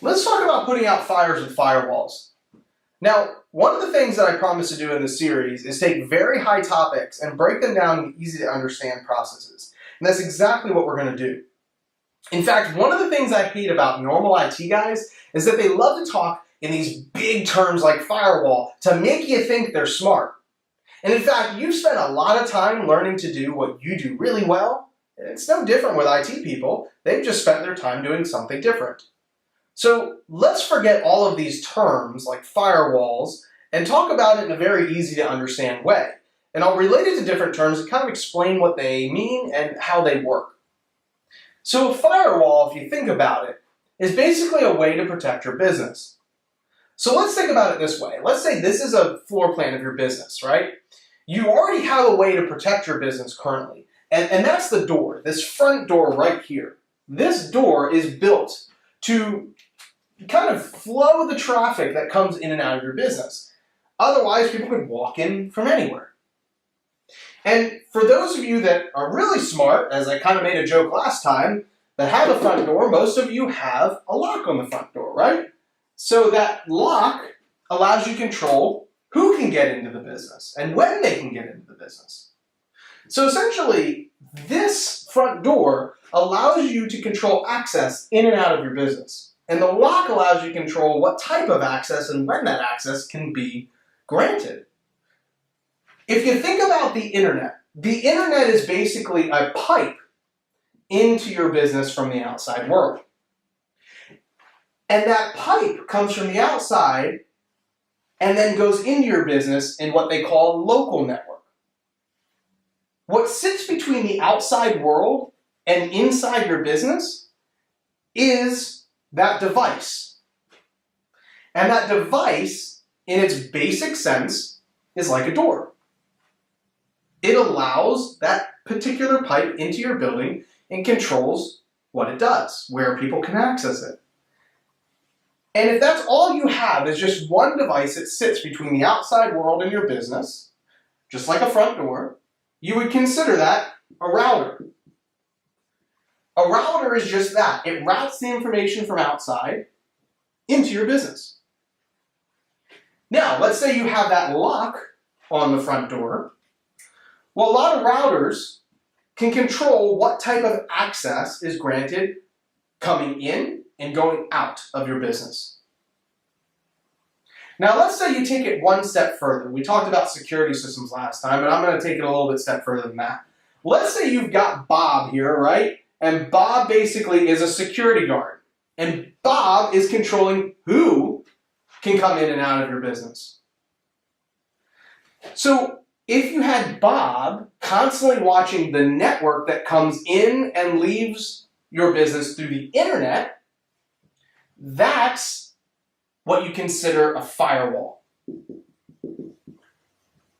Let's talk about putting out fires with firewalls. Now, one of the things that I promise to do in this series is take very high topics and break them down into easy to understand processes. And that's exactly what we're going to do. In fact, one of the things I hate about normal IT guys is that they love to talk in these big terms like firewall to make you think they're smart. And in fact, you've spent a lot of time learning to do what you do really well. It's no different with IT people. They've just spent their time doing something different. So let's forget all of these terms like firewalls and talk about it in a very easy to understand way. And I'll relate it to different terms and kind of explain what they mean and how they work. So a firewall, if you think about it, is basically a way to protect your business. So let's think about it this way. Let's say this is a floor plan of your business, right? You already have a way to protect your business currently. And that's the door, this front door right here. This door is built to kind of flow the traffic that comes in and out of your business. Otherwise, people could walk in from anywhere. And for those of you that are really smart, as I kind of made a joke last time, that have a front door, most of you have a lock on the front door, right? So that lock allows you to control who can get into the business and when they can get into the business. So essentially, this front door allows you to control access in and out of your business. And the lock allows you to control what type of access and when that access can be granted. If you think about the internet is basically a pipe into your business from the outside world. And that pipe comes from the outside and then goes into your business in what they call a local network. What sits between the outside world and inside your business is that device. And that device, in its basic sense, is like a door. It allows that particular pipe into your building and controls what it does, where people can access it. And if that's all you have is just one device that sits between the outside world and your business, just like a front door, you would consider that a router. A router is just that. It routes the information from outside into your business. Now, let's say you have that lock on the front door. Well, a lot of routers can control what type of access is granted coming in and going out of your business. Now, let's say you take it one step further. We talked about security systems last time, and I'm going to take it a little bit step further than that. Let's say you've got Bob here, right? And Bob basically is a security guard. And Bob is controlling who can come in and out of your business. So if you had Bob constantly watching the network that comes in and leaves your business through the internet, that's what you consider a firewall.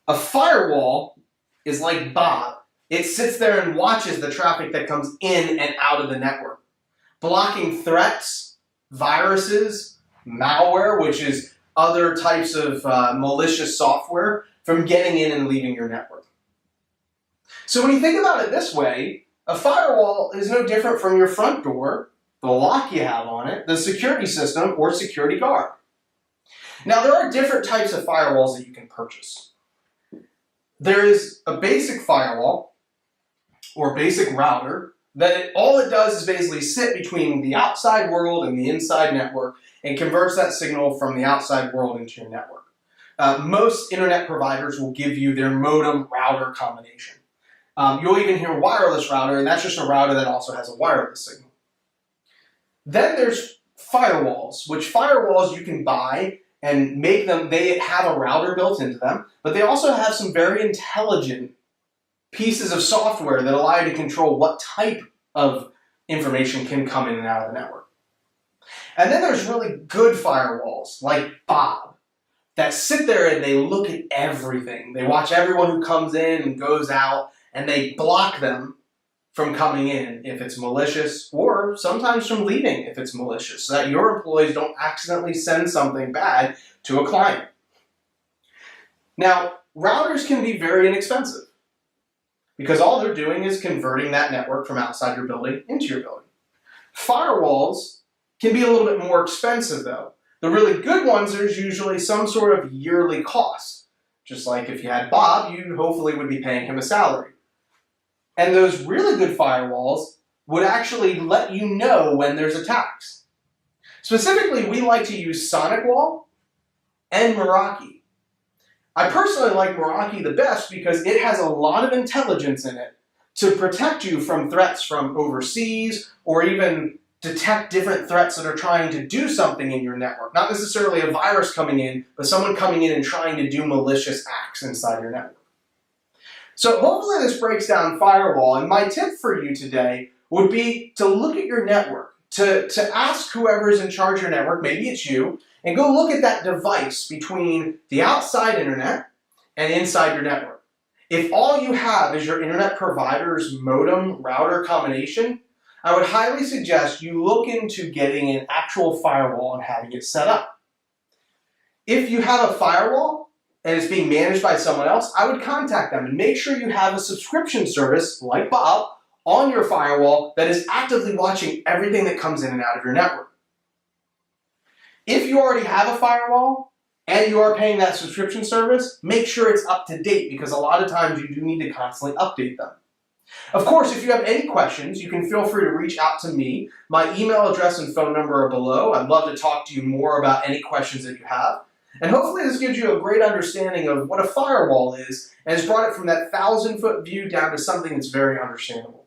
A firewall is like Bob. It sits there and watches the traffic that comes in and out of the network, blocking threats, viruses, malware, which is other types of malicious software, from getting in and leaving your network. So when you think about it this way, a firewall is no different from your front door, the lock you have on it, the security system, or security guard. Now, there are different types of firewalls that you can purchase. There is a basic firewall, or basic router, that all it does is basically sit between the outside world and the inside network and converts that signal from the outside world into your network. Most internet providers will give you their modem router combination. You'll even hear wireless router, and that's just a router that also has a wireless signal. Then there's firewalls, which firewalls you can buy and make them, they have a router built into them, but they also have some very intelligent pieces of software that allow you to control what type of information can come in and out of the network. And then there's really good firewalls, like Bob, that sit there and they look at everything. They watch everyone who comes in and goes out, and they block them from coming in if it's malicious, or sometimes from leaving if it's malicious, so that your employees don't accidentally send something bad to a client. Now, routers can be very inexpensive, because all they're doing is converting that network from outside your building into your building. Firewalls can be a little bit more expensive though. The really good ones, there's usually some sort of yearly cost. Just like if you had Bob, you hopefully would be paying him a salary. And those really good firewalls would actually let you know when there's attacks. Specifically, we like to use SonicWall and Meraki. I personally like Meraki the best because it has a lot of intelligence in it to protect you from threats from overseas or even detect different threats that are trying to do something in your network. Not necessarily a virus coming in, but someone coming in and trying to do malicious acts inside your network. So hopefully this breaks down firewall, and my tip for you today would be to look at your network, to ask whoever's in charge of your network, maybe it's you, and go look at that device between the outside internet and inside your network. If all you have is your internet provider's modem router combination, I would highly suggest you look into getting an actual firewall and having it set up. If you have a firewall and it's being managed by someone else, I would contact them and make sure you have a subscription service like Bob on your firewall that is actively watching everything that comes in and out of your network. If you already have a firewall and you are paying that subscription service, make sure it's up to date because a lot of times you do need to constantly update them. Of course, if you have any questions, you can feel free to reach out to me. My email address and phone number are below. I'd love to talk to you more about any questions that you have. And hopefully this gives you a great understanding of what a firewall is and has brought it from that 1,000-foot view down to something that's very understandable.